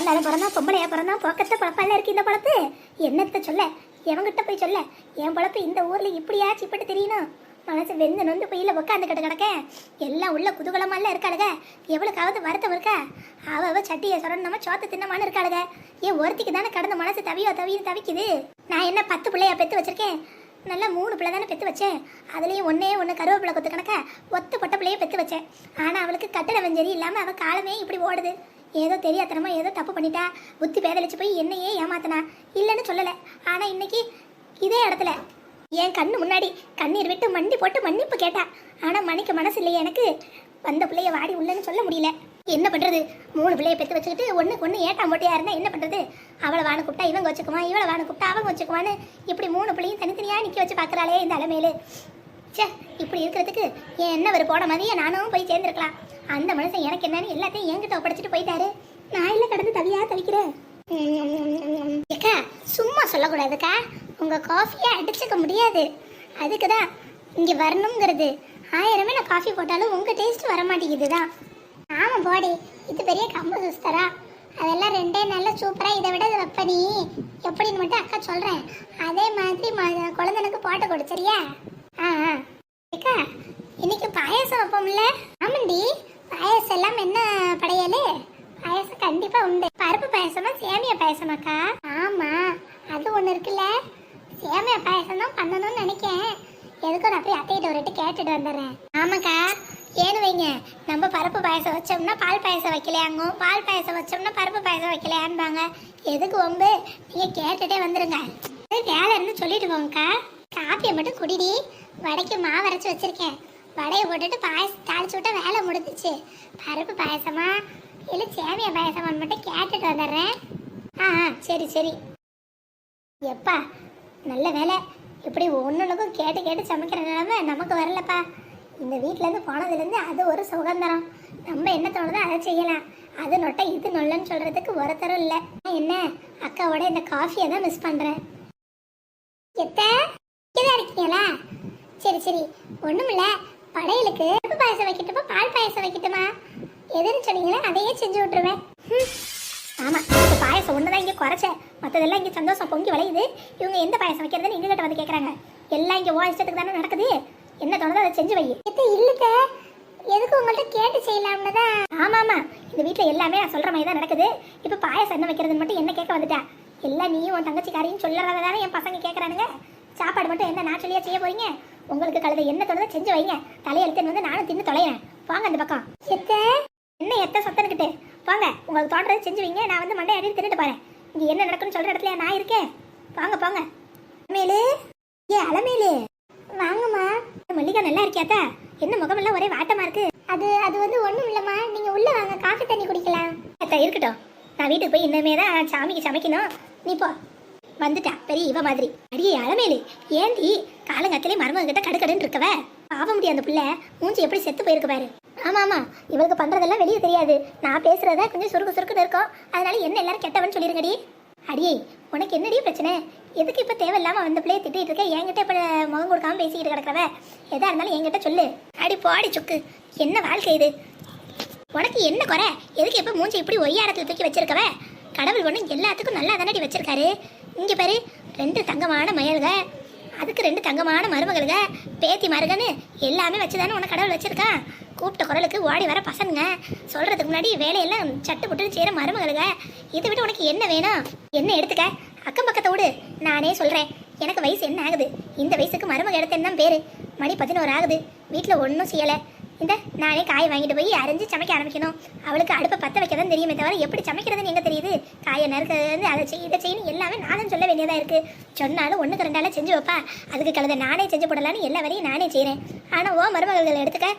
குழந்தால பிறந்தா பொம்பளையா பிறந்தா போக்கத்த பழப்பால இருக்கு இந்த பழப்பு. என்னத்த சொல்ல, எவங்கிட்ட போய் சொல்ல? என் பழப்பு இந்த ஊர்ல இப்படியா சிப்பட்டு தெரியணும். மனசு வெந்து நொந்து போயில உட்காந்துக்கிட்டு கிடக்க. எல்லாம் உள்ள குதூகலமால இருக்காளுக. எவ்வளவுக்காவது வருத்தம் இருக்கா? அவ சட்டியை சொரணுமா சோத்து தின்னமானு இருக்காளுக. ஏன் ஒருத்திக்கு தானே கடந்த மனசு தவின்னு தவிக்குது. நான் என்ன 10 பிள்ளையா பெத்து வச்சிருக்கேன்? நல்லா 3 பிள்ளை தானே பெத்து வச்சேன். அதுலேயும் ஒன்று கருவேப்பிலை கொத்து கணக்கா ஒத்து பொட்ட பிள்ளையே பெத்து வச்சேன். ஆனால் அவளுக்கு கட்டளை வெஞ்சரி இல்லாமல் அவள் காலமே இப்படி ஓடுது. ஏதோ தெரியாதனமா ஏதோ தப்பு பண்ணிட்டா, புத்தி பேதலிச்சு போய் என்னையே ஏமாத்தினா. இல்லைன்னு சொல்லலை, ஆனால் இன்னைக்கு இதே இடத்துல என் கண்ணு முன்னாடி கண்ணீர் விட்டு மண்டி போட்டு மன்னிப்பு கேட்டா. ஆனால் மன்னிக்க மனசு இல்லையே எனக்கு. வந்த பிள்ளைய வாடி உள்ளன்னு சொல்ல முடியல. என்ன பண்ணுறது? 3 பிள்ளையை பெற்று வச்சுக்கிட்டு ஒன்றுக்கு ஒன்று ஏட்டாம் போட்டியா இருந்தால் என்ன பண்ணுறது? அவளை வானு கூப்பிட்டா இவங்க வச்சுக்குவான், இவளை வானு கூப்பிட்டா அவங்க வச்சுக்குவான்னு இப்படி 3 பிள்ளையும் தனித்தனியாக நிற்க வச்சு பார்க்குறாளே இந்த அலமேலு. சே, இப்படி இருக்கிறதுக்கு என்ன ஒரு போட மாதிரியே நானும் போய் சேர்ந்துருக்கலாம். அந்த மனுஷன் எனக்கு என்னன்னு எல்லாத்தையும் என்கிட்ட ஒப்படைச்சிட்டு போயிட்டாரு. நான் இல்லை கடந்து தவிக்கிறேன். ஏக்கா சும்மா சொல்லக்கூடாதுக்கா. உங்கள் காஃபியை அடிச்சுக்க முடியாது. அதுக்கு தான் இங்கே வரணுங்கிறது. 1000 நான் காஃபி போட்டாலும் உங்கள் டேஸ்ட் வர மாட்டேங்குது தான். ஆமாம் போடி, இது பெரிய கம்பு சுஸ்தரா. அதெல்லாம் 2 நாள்ல சூப்பராக இதை விட வைப்ப நீ எப்படின்னு மட்டும் அக்கா சொல்கிறேன். அதே மாதிரி குழந்தைனுக்கு போட்டு கொடு சரியா? ஏக்கா இன்னைக்கு பாயாசம் வைப்போம்ல? ஆமாண்டி, பாயாசம் எல்லாம் என்ன படையலு? பாயாசம் கண்டிப்பாக உண்டு. பருப்பு பாயாசமா சேமியா பாயாசமாக்கா? ஆமாம், அது ஒன்று இருக்குல்ல. சேமியா பாயாசம் தான் பண்ணணும்னு நினைக்கேன். எதுக்கும் நான் போய் அத்தைகிட்ட ஒரு கேட்டுட்டு வந்துடுறேன். ஆமாக்கா, ஏன்னு வைங்க, நம்ம பருப்பு பாயசம் வச்சோம்னா பால் பாயசம் வைக்கலையாங்க, பால் பாயசம் வச்சோம்னா பருப்பு பாயசம் வைக்கலையான்பாங்க. எதுக்கு வம்பு? நீங்கள் கேட்டுட்டே வந்துடுங்க. வேலை இருந்து சொல்லிட்டு போங்கக்கா. காப்பியை மட்டும் குடிடி. வடைக்கு மாவு அரைச்சி வச்சிருக்கேன். வடையை போட்டுட்டு பாயசம் தாளிச்சு விட்டா வேலை முடிஞ்சிச்சு. பருப்பு பாயசமா இல்லை சேமியா பாயசமான்னு மட்டும் கேட்டுட்டு வந்துடுறேன். சரி சரி. எப்பா நல்ல வேலை, இப்படி ஒன்றுக்கும் கேட்டு கேட்டு சமைக்கிற நிலைமை நமக்கு வரலப்பா. இந்த வீட்டிலேருந்து போனதுலேருந்து அது ஒரு சுதந்திரம். நம்ம என்ன தோணுதோ அதை செய்யலாம். அது நொட்டை இது நொல்லன்னு சொல்கிறதுக்கு ஒருத்தரும் இல்லை. என்ன அக்காவோட இந்த காஃபியை தான் மிஸ் பண்ணுறேன். இதான் இருக்கீங்களா? சரி சரி, ஒன்றும் இல்லை. படையலுக்கு பருப்பு பாயசம் வைக்கட்டுமா பால் பாயசம் வைக்கட்டுமா? எதுன்னு சொன்னீங்களே அதையே செஞ்சு விட்ருவேன். ஆமாம், இந்த பாயசம் ஒன்று தான் இங்கே குறைச்சேன். மற்றதெல்லாம் இங்கே சந்தோஷம் பொங்கி விளையுது. இவங்க எந்த பாயசம் வைக்கிறதுன்னு எங்ககிட்ட வந்து கேட்குறாங்க. எல்லாம் இங்கே ஓ இஷ்டத்துக்கு தானே நடக்குது. என்ன தோணுதோ அதை செஞ்சு வை. இல்லைக்க, எதுக்கு உங்கள்கிட்ட கேட்டு செய்யலாம்னு தான். ஆமாம், இந்த வீட்டில் எல்லாமே நான் சொல்கிற மாதிரி தான் நடக்குது. இப்போ பாயசம் என்ன வைக்கிறதுன்னு மட்டும் என்ன கேட்க வந்துட்டா. எல்லாம் நீயும் உன் தங்கச்சிக்காரையும் சொல்லுறத தானே என் பசங்க கேட்குறானுங்க. சாப்பாடு மட்டும் என்ன நேச்சுரலியாக செய்ய போறீங்க? உங்களுக்கு கழுத என்ன தோணுதோ செஞ்சு வைங்க. தலையெழுத்துன்னு வந்து நானும் தின்னு தொலைறேன். வாங்க அந்த பக்கம். என்ன எத்த சத்தனுக்கிட்டு வாங்க. உங்களுக்கு தோன்றதை செஞ்சு வைங்க. நான் வந்து மண்டை அடித்து தின்னுட்டு போறேன். இங்கே என்ன நடக்குன்னு சொல்கிற இடத்துல நான் இருக்கேன். வாங்க போங்க. அலமேலு, அலமேலு வாங்கம்மா. மல்லிகா நல்லா இருக்கியாத்தா? என்ன முகமெல்லாம் ஒரே வாட்டமா இருக்கு? அது வந்து ஒன்றும் இல்லைம்மா, நீங்கள் உள்ளே வாங்க, காஃபி தண்ணி குடிக்கலாம். அத்தா இருக்கட்டும், நான் வீட்டுக்கு போய் இன்னமே தான் சாமிக்கு சமைக்கணும். நீ போ. வந்துட்டா பெரிய இவ மாதிரி. அடியே அலமேலு, ஏண்டி காலங்கத்திலே மருமக கிட்ட கடுக்கடுன்னு இருக்கவ? ஆக முடியாது. அந்த பிள்ளை மூஞ்சி எப்படி செத்து போயிருக்கு பாரு. ஆமாம், இவளுக்கு பண்ணுறதெல்லாம் வெளியே தெரியாது. நான் பேசுகிறத கொஞ்சம் சுருக்குன்னு இருக்கும். அதனால என்ன எல்லாரும் கெட்டவன்னு சொல்லிருங்கடி. அடியே உனக்கு என்னடி பிரச்சனை? எதுக்கு இப்போ தேவையில்லாமல் வந்த பிள்ளையை திட்டிகிட்டு இருக்க? என்கிட்ட இப்போ முகம் கொடுக்காம பேசிக்கிட்டு கிடக்கிறவ. எதாக இருந்தாலும் என்கிட்ட சொல்லு. அடி போடி சுக்கு, என்ன வாழ்க்கை இது? உனக்கு என்ன குறை? எதுக்கு இப்போ மூஞ்சி இப்படி ஒய்யாரத்தில் தூக்கி வச்சிருக்கவ? கடவுள் ஒன்று எல்லாத்துக்கும் நல்லா தானடி வச்சிருக்காரு. இங்கே பாரு, 2 தங்கமான மயல்க, அதுக்கு 2 தங்கமான மருமகளுங்க, பேத்தி மருகன்னு எல்லாமே வச்சு தானே உனக்கு கடவுள் வச்சிருக்கா. கூப்பிட்ட குரலுக்கு ஓடி வர பசங்க, சொல்கிறதுக்கு முன்னாடி வேலையெல்லாம் சட்டு புட்டுன்னு செய்கிற மருமகளுங்க. இதை விட்டு உனக்கு என்ன வேணும்? என்ன எடுத்துக்க? அக்கம் பக்கத்தை விடு. நானே சொல்கிறேன், எனக்கு வயசு என்ன ஆகுது? இந்த வயசுக்கு மருமக எடுத்தேன்னு தான் பேர். மணி 11 ஆகுது. வீட்டில் ஒன்றும் செய்யலை. இந்த நானே காயை வாங்கிட்டு போய் அரைஞ்சி சமைக்க ஆரம்பிக்கணும். அவளுக்கு அடுப்பை பற்ற வைக்க தான் தெரியுமே தவிர எப்படி சமைக்கிறதுன்னு எங்கே தெரியுது? காயை நறுக்கிறது, அதை இதை செய்யணும் எல்லாமே நானும் சொல்ல வேண்டியதாக இருக்குது. சொன்னாலும் 1க்கு 2 செஞ்சு வைப்பா. அதுக்கு கழுத நானே செஞ்சு போடலான்னு எல்லா வேலையும் நானே செய்கிறேன். ஆனால் ஓ மருமகள் எடுத்துக்க,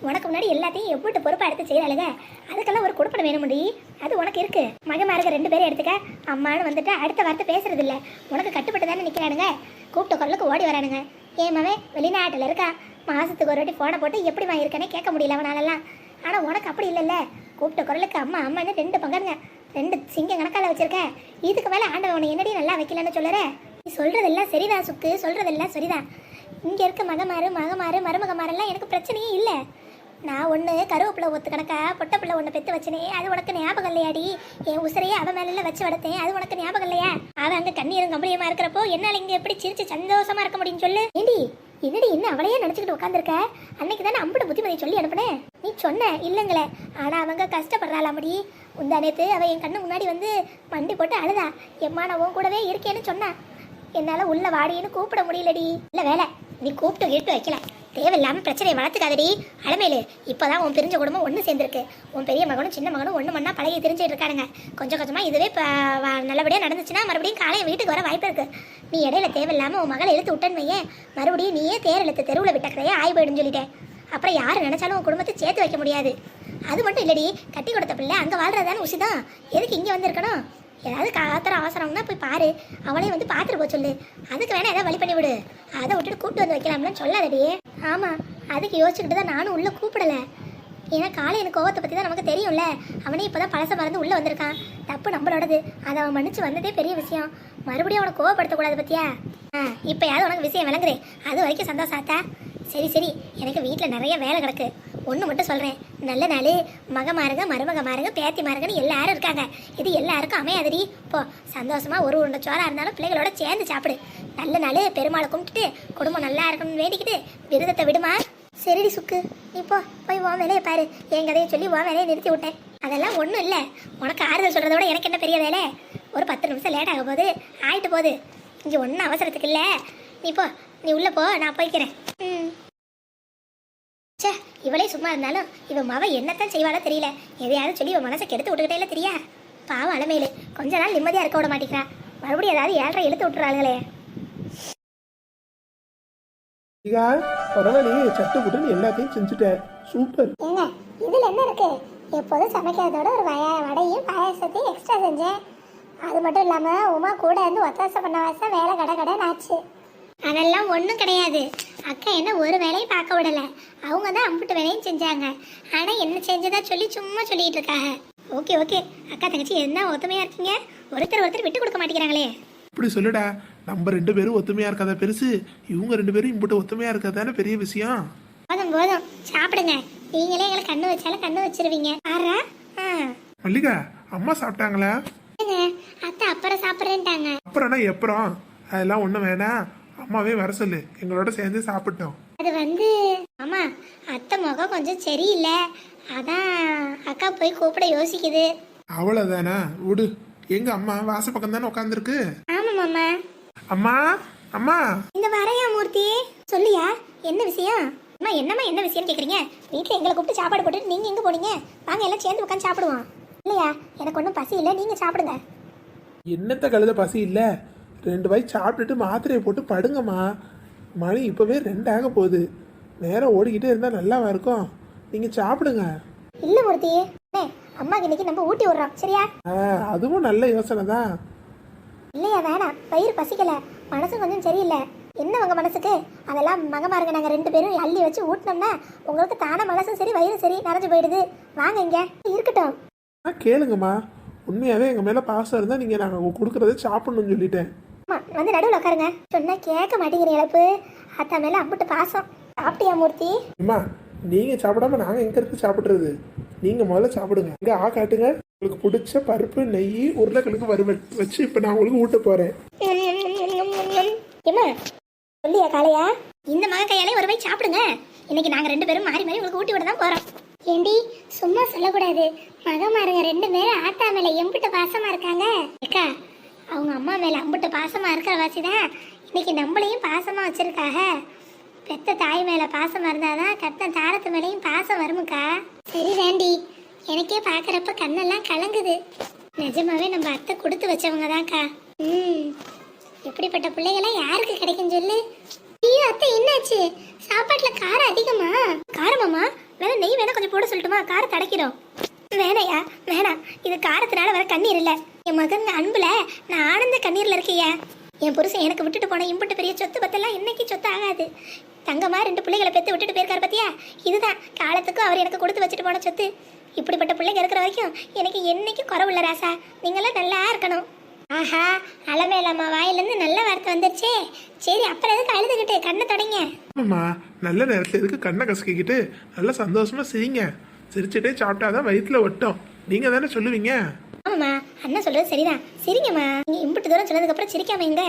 உனக்கு முன்னாடி எல்லாத்தையும் எவ்வளோ பொறுப்பாக எடுத்து செய்கிறாளுங்க. அதுக்கெல்லாம் ஒரு கொடுப்பனை வேணும் முடி. அது உனக்கு இருக்குது. மகமாருக்க 2 பேரும் எடுத்துக்க. அம்மானு வந்துட்டு அடுத்த வார்த்தை பேசுறது இல்லை. உனக்கு கட்டுப்பட்டு தானே நிற்கிறானுங்க. கூப்பிட்ட குரலுக்கு ஓடி வரானுங்க. ஏன் மவன் வெளிநாட்டில் இருக்கா, மாதத்துக்கு ஒரு வாட்டி ஃபோனை போட்டு எப்படிமா இருக்கனே கேட்க முடியல அவனாலலாம். ஆனால் உனக்கு அப்படி இல்லைல்ல. கூப்பிட்ட குரலுக்கு அம்மா அம்மான்னு 2 பங்கருங்க, 2 சிங்கம் கணக்கால் வச்சிருக்கேன். இதுக்கு மேலே ஆண்டவன் உன்னை என்னடி நல்லா வைக்கலன்னு சொல்லுற? நீ சொல்கிறதெல்லாம் சரிதான் சுக்கு, சொல்கிறதெல்லாம் சரிதான். இங்கே இருக்க மருமகமாரெல்லாம் எனக்கு பிரச்சனையே இல்லை. நான் ஒன்று கருவேப்பிலை ஒத்து கணக்கா பொட்டை பிள்ளை ஒன்று பெற்று வச்சனே, அது உனக்கு ஞாபகம் இல்லையாடி? என் உசிரையே அவன் மேல வச்சு வளர்த்தேன், அது உனக்கு ஞாபகம் இல்லையா? அவன் அங்கே கண்ணீரும் கம்பளியமா இருக்கிறப்போ என்னால் இங்கே எப்படி சிரிச்சு சந்தோஷமா இருக்க முடியும்னு சொல்லு. ஏண்டி என்னடி என்ன அவளையே நினச்சிக்கிட்டு உட்காந்துருக்க? அன்னைக்கு தானே அம்புட புத்திமதி சொல்லி அனுப்புனேன், நீ சொன்ன இல்லைங்களே. ஆனால் அவங்க கஷ்டப்படுறாளாமடி. உந்தா நேற்று அவள் என் கண்ணு முன்னாடி வந்து மண்டி போட்டு அழுதா. எம்மா நான் உன் கூடவே இருக்கேன்னு சொன்னா. என்னால் உள்ள வாடின்னு கூப்பிட முடியலடி. இல்லை வேலை நீ கூப்பிட்டு வைக்கல, தேவையில்லாமல் பிரச்சனையை வளர்த்துக்காதடி. அலமேலு இப்போதான் உன் பிரிஞ்ச குடும்பம் ஒன்று சேர்ந்துருக்கு. உன் பெரிய மகனும் சின்ன மகனும் ஒன்று மண்ணா பழகி தெரிஞ்சுட்டு இருக்கானுங்க. கொஞ்சம் கொஞ்சமாக இதுவே நல்லபடியாக நடந்துச்சுன்னா மறுபடியும் காலையை வீட்டுக்கு வர வாய்ப்பு இருக்கு. நீ இடையில தேவையில்லாமல் உன் மகளை இழுத்து விட்டேன்னு வையேன், மறுபடியும் நீயே தேர் இழுத்து தெருவில் விட்டக்கறையே ஆய் போயிடுன்னு சொல்லிட்டேன். அப்புறம் யார் நினைச்சாலும் உன் குடும்பத்தை சேர்த்து வைக்க முடியாது. அது மட்டும் இல்லடி, கட்டி கொடுத்த பிள்ளை அங்கே வாழ்றதானே உசிதான், எதுக்கு இங்கே வந்திருக்கணும்? ஏதாவது காத்திரம் அவசரம்னா போய் பாரு, அவளே வந்து பார்த்துட்டு போக சொல்லு. அதுக்கு வேணா ஏதாவது வழி பண்ணி விடு, அதை விட்டுட்டு கூப்பிட்டு வந்து வைக்கலாம்னு சொல்லாதடி. ஆமாம், அதுக்கு யோசிச்சுக்கிட்டு தான் நானும் உள்ளே கூப்பிடலை. ஏன்னா காலையில் கோவத்தை பற்றி தான் நமக்கு தெரியும்ல. அவனே இப்போ தான் பழச மறந்து உள்ளே வந்திருக்கான். தப்பு நம்மளோடது, அதை அவன் மன்னிச்சு வந்ததே பெரிய விஷயம். மறுபடியும் அவனை கோவப்படுத்தக்கூடாது பற்றியா? இப்போ யாரும் உனக்கு விஷயம் விளங்குது, அது வரைக்கும் சந்தோஷம் ஆத்தா. சரி சரி, எனக்கு வீட்டில் நிறைய வேலை கிடக்கு. ஒன்று மட்டும் சொல்கிறேன், நல்ல நாள் மகமாருங்க மருமக மாருங்க பேத்தி மாருங்கன்னு எல்லாரும் இருக்காங்க. இது எல்லாருக்கும் அமையாதடி. போ சந்தோஷமாக ஒரு உருண்டை சோறாக இருந்தாலும் பிள்ளைகளோட சேர்ந்து சாப்பிடு. நல்ல நாள் பெருமாளை கும்பிட்டுட்டு குடும்பம் நல்லா இருக்கணும்னு வேண்டிக்கிட்டு விரதத்தை விடுமா. சரிடி சுக்கு, நீ போய் உன் வேலையை பாரு. என் கதையை சொல்லி உன் வேலையை நிறுத்தி விட்டேன். அதெல்லாம் ஒன்றும் இல்லை, உனக்கு ஆறுதல் சொல்கிறத விட எனக்கு என்ன பெரிய வேலை? ஒரு 10 நிமிஷம் லேட் ஆக போகுது, ஆகிட்டு போகுது. இங்கே ஒன்றும் அவசரத்துக்கு இல்லை. நீ உள்ளே போ, நான் போய்க்கிறேன். சே, இவளே சும்மா இருந்தாலும் இவன் மவ என்னத்தான் செய்வாளோ தெரியல. எதையாவது சொல்லி இவன் மனசை கெடுத்து விட்டுக்கிட்டே இல்லை தெரியா? பாவம் அலமேலு கொஞ்ச நாள் நிம்மதியாக இருக்க விட மாட்டேங்கிறான். மறுபடியும் ஏதாவது 7:30 இழுத்து விட்டுறாளுங்களே. பரவாயில்லையே, சட்டு புட்டுன்னு எல்லாத்தையும் செஞ்சுட்டேன். சூப்பர். ஏங்க இதில் என்ன இருக்கு? எப்போதும் சமைக்கிறதோட ஒரு வடையும் பாயாசத்தையும் எக்ஸ்ட்ரா செஞ்சேன். அது மட்டும் இல்லாமல் உமா கூட இருந்து ஒத்தாசை பண்ண வாசம் வேலை கடை ஆச்சு. அதெல்லாம் ஒன்றும் கிடையாது. அக்கா என்ன ஒரு வேலையும் பார்க்க விடலை, அவங்க தான் அம்புட்டு வேலையும் செஞ்சாங்க. ஆனால் என்ன செஞ்சதா சொல்லி சும்மா சொல்லிட்டு இருக்காங்க. ஓகே ஓகே, அக்கா தங்கச்சி என்ன ஒத்துமையாக இருக்கீங்க, ஒருத்தர் விட்டு கொடுக்க மாட்டேங்கிறாங்களே. இப்படி சொல்லுடா, நம்ம 2 பேரும் ஒத்துமையா இருக்காத பெருசு, இவங்க 2 பேரும் இம்புட்டு ஒத்துமையா இருக்காதானே பெரிய விஷயம். போதும் சாப்பிடுங்க, நீங்களே எங்களை கண்ணு வச்சாலும் கண்ணு வச்சிருவீங்க. ஆறா மல்லிகா, அம்மா சாப்பிட்டாங்களா? அத்தை அப்புறம் சாப்பிட்றேன்ட்டாங்க. அப்புறம்னா எப்பறம்? அதெல்லாம் ஒன்றும் வேணாம், அம்மாவே வர சொல்லு, எங்களோட சேர்ந்து சாப்பிட்டோம். அது ஆமா, அத்தை முகம் கொஞ்சம் சரியில்லை, அதான் அக்கா போய் கூப்பிட யோசிக்குது. அவ்வளவுதானா, விடு. எங்க அம்மா வாச பக்கம் தானே உட்காந்துருக்கு. ஆமா மாமா. அம்மா அம்மா இந்த வரையா மூர்த்தி, சொல்லியா என்ன விஷயம்? அம்மா என்னம்மா என்ன விஷயம் கேக்குறீங்க? வீட்டுல எங்களை கூப்பிட்டு சாப்பாடு போட்டுட்டு நீங்க எங்க போனீங்க? வாங்க எல்லாம் சேர்ந்து உட்காந்து சாப்பிடுவோம். இல்லையா, எனக்கு ஒன்றும் பசி இல்லை, நீங்க சாப்பிடுங்க. என்னத்த கழுத பசி இல்ல, 2 வாய் சாப்பிட்டுட்டு மாத்திரையை போட்டு படுங்கம்மா. மணி இப்பவே 2 ஆக போகுது, நேரம் ஓடிக்கிட்டே இருந்தா நல்லாவா இருக்கும். நீங்க சாப்பிடுங்க. இல்ல மூர்த்தி, அம்மாக்கு இன்னைக்கு நம்ம ஊட்டி விடுறோம் சரியா? அதுவும் நல்ல யோசனை தான். இல்லையா வேணாம், வயிறு பசிக்கல, மனசு கொஞ்சம் சரியில்லை. என்ன உங்க மனசுக்கு? அதெல்லாம் மகமாருங்க நாங்க 2 பேரும் அள்ளி வச்சு ஊட்டினோம்னா உங்களுக்கு தானே மனசும் சரி வயிறு சரி நிறைஞ்சு போயிடுது. வாங்க இங்க இருக்கட்டும். கேளுங்கம்மா, உண்மையாவே எங்க மேல பாசம் இருந்தா நீங்க நாங்க கொடுக்கறத சாப்பிடணும்னு சொல்லிட்டேன். வந்து நடுவில் உட்காருங்க, சொன்னா கேட்க மாட்டேங்கிற இழப்பு. அத்தா மேல அம்பிட்டு பாசம். சாப்பிட்டியா மூர்த்தி? அம்மா, நீங்க சாப்பிடாம நாங்க எங்க இருந்து சாப்பிடுறது? நீங்க முதல்ல சாப்பிடுங்க. இங்க காட்டுங்க, உங்களுக்கு பிடிச்ச பருப்பு நெய் உருளைக்கிழங்கு வறுவல் வச்சு இப்ப நான் உங்களுக்கு ஊட்ட போறேன். ஏமா சொல்லியா காளையா, இந்த மக கையாலே ஒரு போய் சாப்பிடுங்க. இன்னைக்கு நாங்க 2 பேரும் மாறி மாறி உங்களுக்கு ஊட்டி விட தான் போறோம். ஏண்டி சும்மா சொல்லக்கூடாது, மகமாருங்க 2 பேரும் ஆத்தா மேல எம்பிட்டு பாசமா இருக்காங்க. அக்கா அவங்க அம்மா மேல அம்பிட்டு பாசமா இருக்கிற வாசிதான் இன்னைக்கு நம்மளையும் பாசமா வச்சிருக்காக. பெத்த தாய் மேல பாசமா இருந்தாதான் கத்த தாரத்து மேலையும் பாசம் வருமுக்கா. சரி வேண்டி, எனக்கே பாக்குறப்ப கண்ணெல்லாம் கலங்குது. நிஜமாவே நம்ம அத்தை கொடுத்து வச்சவங்க தான்க்கா. எப்படிப்பட்ட பிள்ளைகளாம் யாருக்கு கிடைக்கும் சொல்லு. ஐயோ அத்தை என்னாச்சு, சாப்பாட்டுல காரம் அதிகமா? காரமாமா? வேணா நெய் வேணா கொஞ்சம் போட சொல்லட்டுமா? காரம் தடைக்கிறோம். வேணாயா வேணாம், இது காரத்தினால வர கண்ணீர் இல்ல, என் மகன் அன்புல நான் ஆனந்த கண்ணீர்ல இருக்கியா. என் புருஷன் எனக்கு விட்டுட்டு போன இம்புட்டு பெரிய சொத்து பத்தெல்லாம் இன்னைக்கு சொத்து ஆகாது. தங்கமா 2 பிள்ளைகளை பெற்று விட்டுட்டு போயிருக்காரு பத்தியா? இதுதான் காலத்துக்கும் அவர் எனக்கு கொடுத்து வச்சுட்டு போன சொத்து. இப்படிப்பட்ட பிள்ளைங்க இருக்கிற வரைக்கும் எனக்கு என்னைக்கும் குறவில்ல ராசா. நீங்களாம் நல்லா இருக்கணும். ஆஹா, அலமேலம்மா வாயிலிருந்து நல்ல வார்த்தை வந்துருச்சே. சரி, அப்புறம் எதுக்கு அழுதுகிட்டு கண்ணை தொடங்க. ஆமாம்மா, நல்ல நேரத்தில் எதுக்கு கண்ணை கசக்கிக்கிட்டு நல்லா சந்தோஷமா சிரிங்க. சிரிச்சுட்டே சாப்பிட்டாதான் வயிற்றுல ஒட்டும். நீங்க தானே சொல்லுவீங்க. ஆமாம்மா, அண்ணன் சொல்றது சரிதான். சரிங்கம்மா, நீங்க இம்புட்டு தூரம் சொன்னதுக்கு அப்புறம் சிரிக்காம எங்க